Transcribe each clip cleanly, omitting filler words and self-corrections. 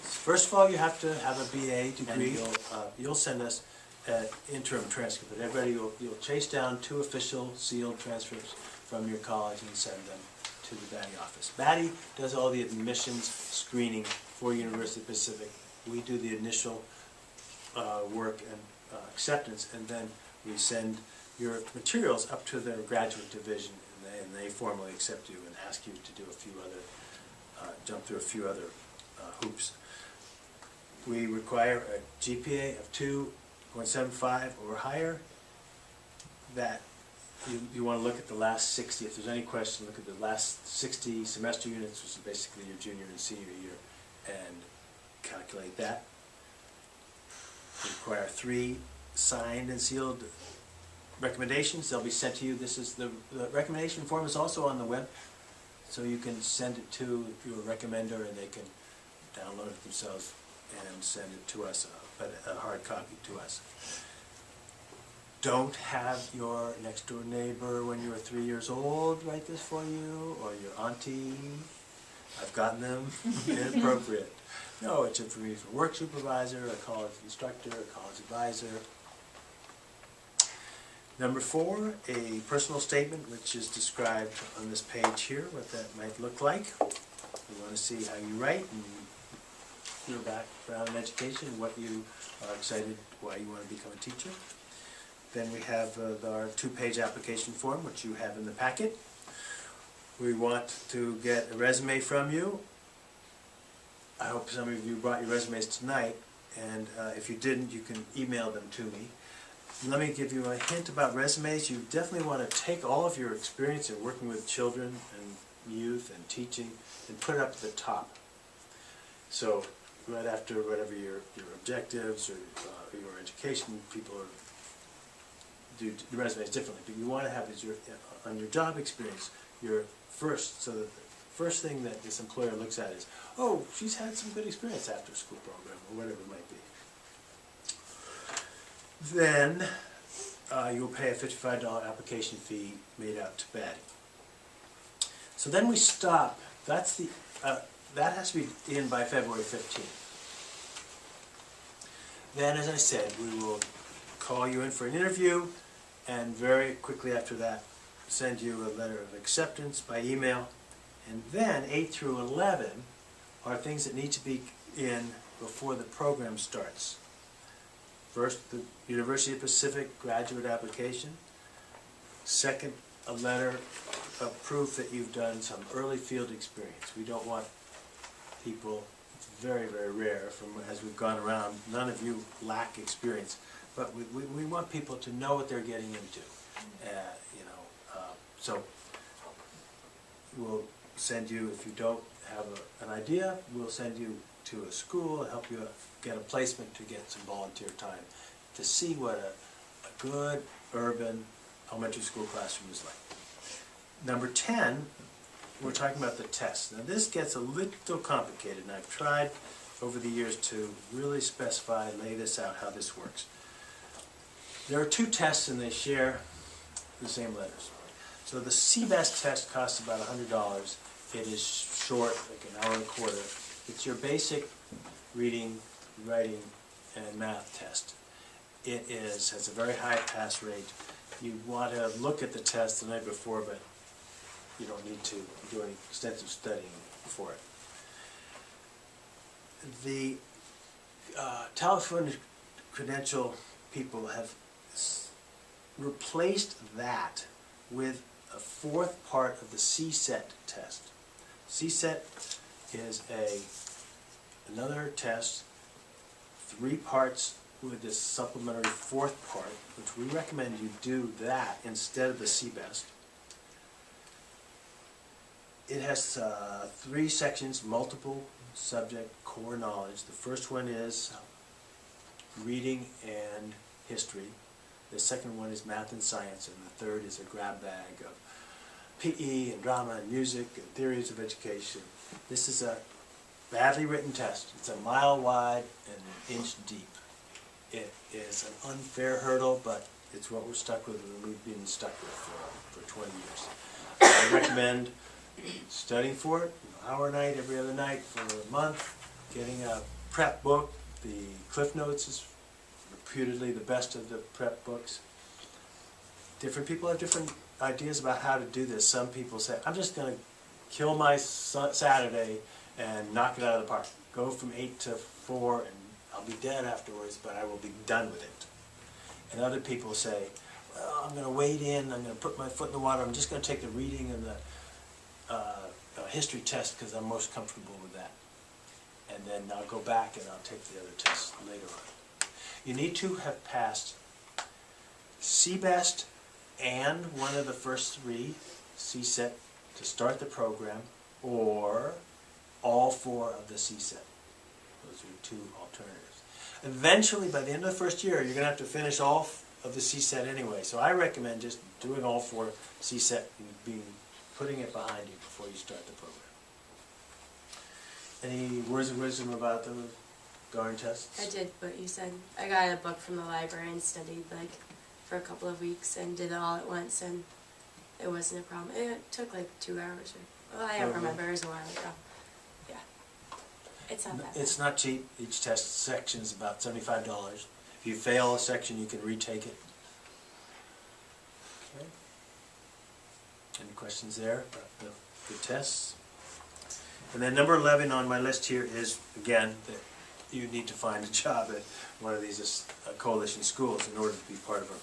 First of all, you have to have a BA degree. You'll send us an interim transcript, but everybody, you'll chase down 2 official sealed transcripts from your college and send them to the BATTI office. BATTI does all the admissions screening for University of Pacific. We do the initial work and acceptance, and then we send your materials up to their graduate division, and they formally accept you and ask you to do a few other, jump through a few other hoops. We require a GPA of 2.75 or higher. That you want to look at the last 60. If there's any question, look at the last 60 semester units, which is basically your junior and senior year, and calculate that. We require 3 signed and sealed recommendations. They'll be sent to you. This is the recommendation form is also on the web, so you can send it to your recommender and they can download it themselves and send it to us, a hard copy to us. Don't have your next door neighbor when you were 3 years old write this for you, or your auntie. I've gotten them. Inappropriate. No, it's for me, for work supervisor, a college instructor, a college advisor. Number 4, a personal statement, which is described on this page here, what that might look like. We want to see how you write and your background in education, what you are excited, why you want to become a teacher. Then we have our 2-page application form, which you have in the packet. We want to get a resume from you. I hope some of you brought your resumes tonight, and if you didn't, you can email them to me. Let me give you a hint about resumes. You definitely want to take all of your experience in working with children and youth and teaching and put it up to the top. So right after whatever your objectives or your education, people do the resumes differently. But you want to have is on your job experience, your first, so that the first thing that this employer looks at is, oh, she's had some good experience after school program or whatever it might be. Then you'll pay a $55 application fee made out to BATTI. So then we stop. That's the that has to be in by February 15th. Then, as I said, we will call you in for an interview, and very quickly after that, send you a letter of acceptance by email. And then 8 through 11 are things that need to be in before the program starts. First, the University of Pacific graduate application. Second, a letter of proof that you've done some early field experience. We don't want people, it's very, very rare, from as we've gone around, none of you lack experience, but we want people to know what they're getting into. So we'll send you, if you don't have an idea, we'll send you to a school, help you get a placement to get some volunteer time to see what a good urban elementary school classroom is like. Number 10, we're talking about the test. Now this gets a little complicated, and I've tried over the years to really specify, lay this out, how this works. There are 2 tests and they share the same letters. So the CBEST test costs about $100. It is short, like an hour and a quarter. It's your basic reading, writing, and math test. It has a very high pass rate. You want to look at the test the night before, but you don't need to do any extensive studying for it. The telephone credential people have replaced that with a 4th part of the CSET test. CSET is another test, 3 parts with this supplementary 4th part, which we recommend you do that instead of the CBEST. It has 3 sections, multiple subject core knowledge. The first one is reading and history. The second one is math and science, and the third is a grab bag of PE and drama and music and theories of education. This is a badly written test. It's a mile wide and an inch deep. It is an unfair hurdle, but it's what we're stuck with and we've been stuck with for 20 years. I recommend studying for it, an hour a night, every other night for a month, getting a prep book. The Cliff Notes is reputedly the best of the prep books. Different people have different ideas about how to do this. Some people say, I'm just going to kill my Saturday and knock it out of the park. Go from 8 to 4 and I'll be dead afterwards, but I will be done with it. And other people say, well, I'm going to wade in, I'm going to put my foot in the water, I'm just going to take the reading and the history test because I'm most comfortable with that. And then I'll go back and I'll take the other tests later on. You need to have passed CBEST and one of the first 3, CSET, to start the program, or all 4 of the CSET. Those are 2 alternatives. Eventually, by the end of the first year, you're going to have to finish all of the CSET anyway. So I recommend just doing all 4 CSET and putting it behind you before you start the program. Any words of wisdom about the GARN tests? I did what you said. I got a book from the library and studied like for a couple of weeks and did it all at once, and it wasn't a problem. It took like 2 hours. Well, I don't remember. It was a while ago. Yeah. It's not that bad. It's not cheap. Each test section is about $75. If you fail a section, you can retake it. Okay. Any questions there about the tests? And then number 11 on my list here is, again, that you need to find a job at one of these coalition schools in order to be part of our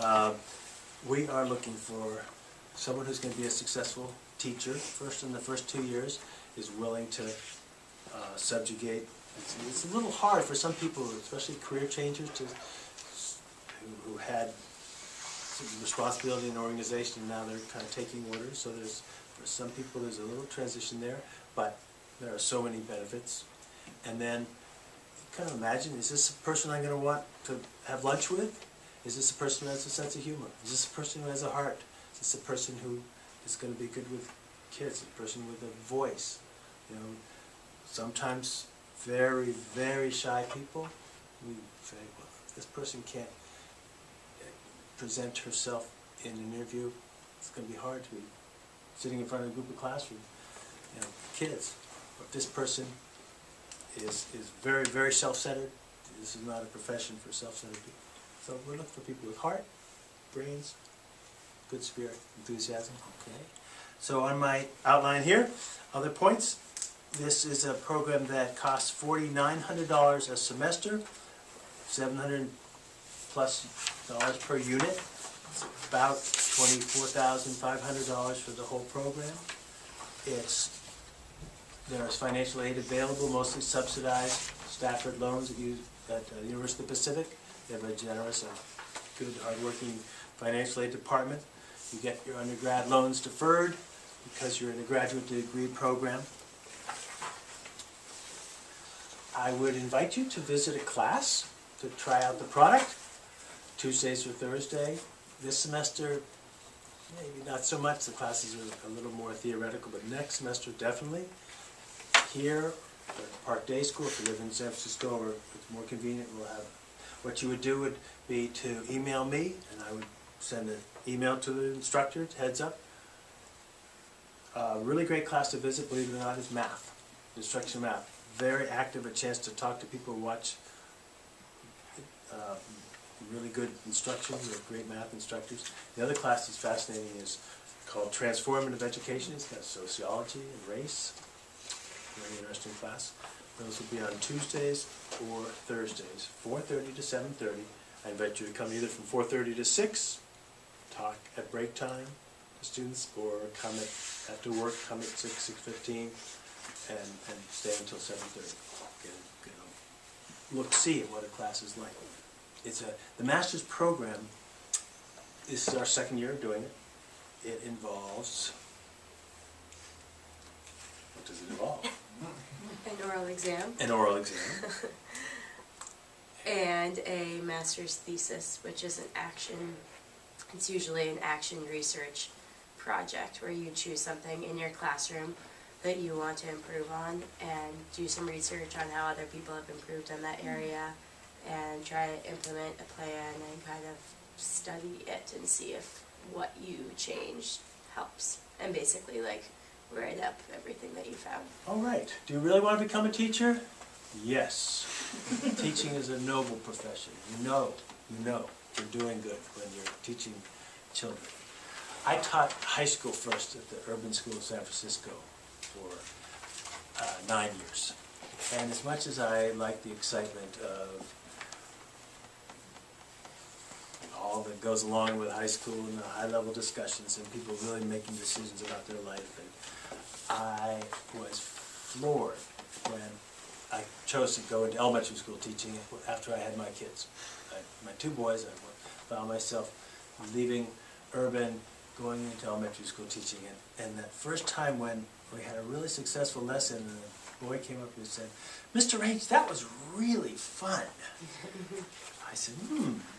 program. We are looking for someone who's going to be a successful teacher. First, in the first 2 years, is willing to subjugate. It's a little hard for some people, especially career changers, who had some responsibility in the organization, and now they're kind of taking orders. So for some people there's a little transition there, but there are so many benefits. And then kind of imagine, is this a person I'm going to want to have lunch with? Is this a person who has a sense of humor? Is this a person who has a heart? Is this a person who is going to be good with kids? A person with a voice? You know, sometimes very, very shy people, we say, well, if this person can't present herself in an interview, it's going to be hard to be sitting in front of a group of classroom, kids. But this person is very, very self-centered. This is not a profession for self-centered people. So we're looking for people with heart, brains, good spirit, enthusiasm. Okay. So on my outline here, other points. This is a program that costs $4,900 a semester, $700+ per unit. It's about $24,500 for the whole program. There's financial aid available, mostly subsidized Stafford loans at the University of the Pacific. They have a generous and good, hardworking financial aid department. You get your undergrad loans deferred because you're in a graduate degree program. I would invite you to visit a class to try out the product, Tuesdays or Thursday. This semester, maybe not so much. The classes are a little more theoretical, but next semester definitely. Here at Park Day School, if you live in San Francisco or it's more convenient, we'll have. What you would do would be to email me, and I would send an email to the instructor, heads up. A really great class to visit, believe it or not, is math, instruction math. Very active, a chance to talk to people, watch really good instructions, with great math instructors. The other class that's fascinating is called Transformative Education. It's got sociology and race. Very interesting class. Those will be on Tuesdays or Thursdays, 4:30 to 7:30. I invite you to come either from 4:30 to 6, talk at break time to students, or come after work, come at 6:15, and stay until 7:30. Get a look, see at what a class is like. The master's program. This is our second year of doing it. It involves. What does it involve? An oral exam. An oral exam. And a master's thesis, which is it's usually an action research project where you choose something in your classroom that you want to improve on and do some research on how other people have improved in that area and try to implement a plan and kind of study it and see if what you changed helps. And basically like write up everything that you found. All right. Do you really want to become a teacher? Yes. Teaching is a noble profession. You know you're doing good when you're teaching children. I taught high school first at the Urban School of San Francisco for 9 years. And as much as I like the excitement of all that goes along with high school and the high-level discussions and people really making decisions about their life, and I was floored when I chose to go into elementary school teaching after I had my kids. My 2 boys, I found myself leaving urban, going into elementary school teaching. And that first time when we had a really successful lesson, and a boy came up and said, "Mr. H, that was really fun." I said,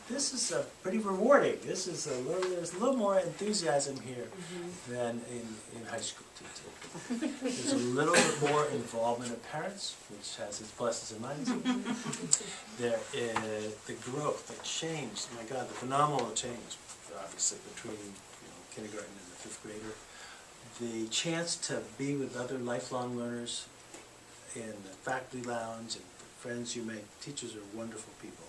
this is pretty rewarding. There's a little more enthusiasm here than in high school teaching. There's a little bit more involvement of parents, which has its pluses and minuses. There is the growth, the change, my God, the phenomenal change, obviously, between kindergarten and the 5th grader. The chance to be with other lifelong learners in the faculty lounge and the friends you make. Teachers are wonderful people.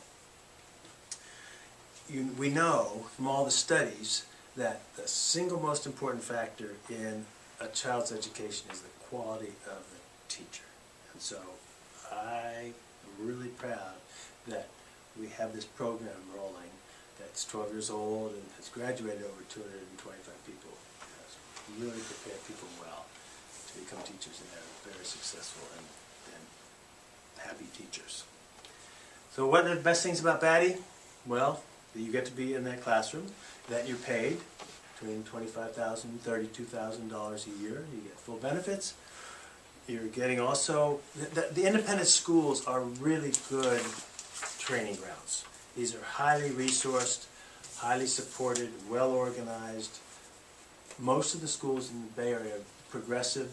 We know from all the studies that the single most important factor in a child's education is the quality of the teacher. And so I am really proud that we have this program rolling that's 12 years old and has graduated over 225 people. It has really prepared people well to become teachers, and they're very successful and happy teachers. So what are the best things about BATTI? Well, you get to be in that classroom, that you're paid between $25,000 and $32,000 a year. You get full benefits. You're getting also, the independent schools are really good training grounds. These are highly resourced, highly supported, well organized. Most of the schools in the Bay Area are progressive.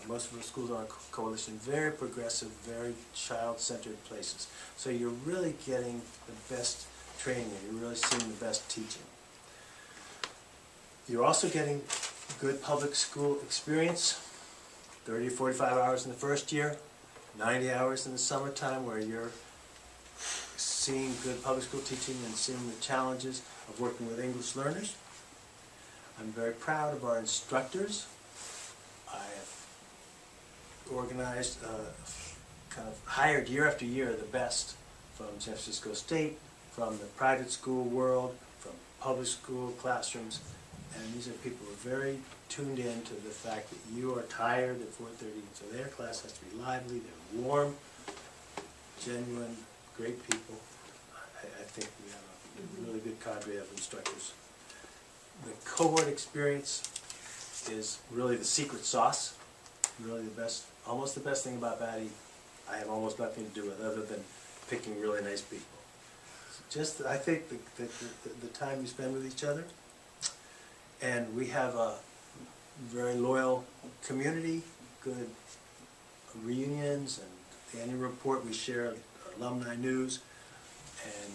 Most of the schools on our coalition, very progressive, very child-centered places. So you're really getting the best training, and you're really seeing the best teaching. You're also getting good public school experience, 30 to 45 hours in the first year, 90 hours in the summertime, where you're seeing good public school teaching and seeing the challenges of working with English learners. I'm very proud of our instructors. I have organized, kind of hired year after year the best from San Francisco State, from the private school world, from public school classrooms, and these are people who are very tuned in to the fact that you are tired at 4:30, so their class has to be lively, they're warm, genuine, great people. I think we have a really good cadre of instructors. The cohort experience is really the secret sauce, really the best, almost the best thing about BATTI. I have almost nothing to do with other than picking really nice people. Just, I think, the time you spend with each other. And we have a very loyal community, good reunions, and the annual report we share, alumni news. And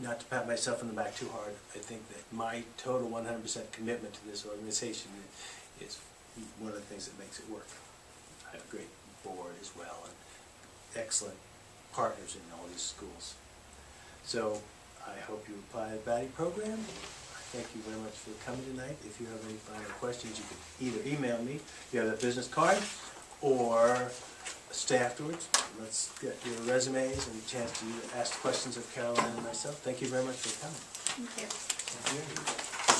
not to pat myself on the back too hard, I think that my total 100% commitment to this organization is one of the things that makes it work. I have a great board as well, and excellent partners in all these schools. So I hope you apply the BATTI program. I thank you very much for coming tonight. If you have any final questions, you can either email me, you have that business card, or stay afterwards. Let's get your resumes and a chance to ask questions of Caroline and myself. Thank you very much for coming. Thank you. Thank you.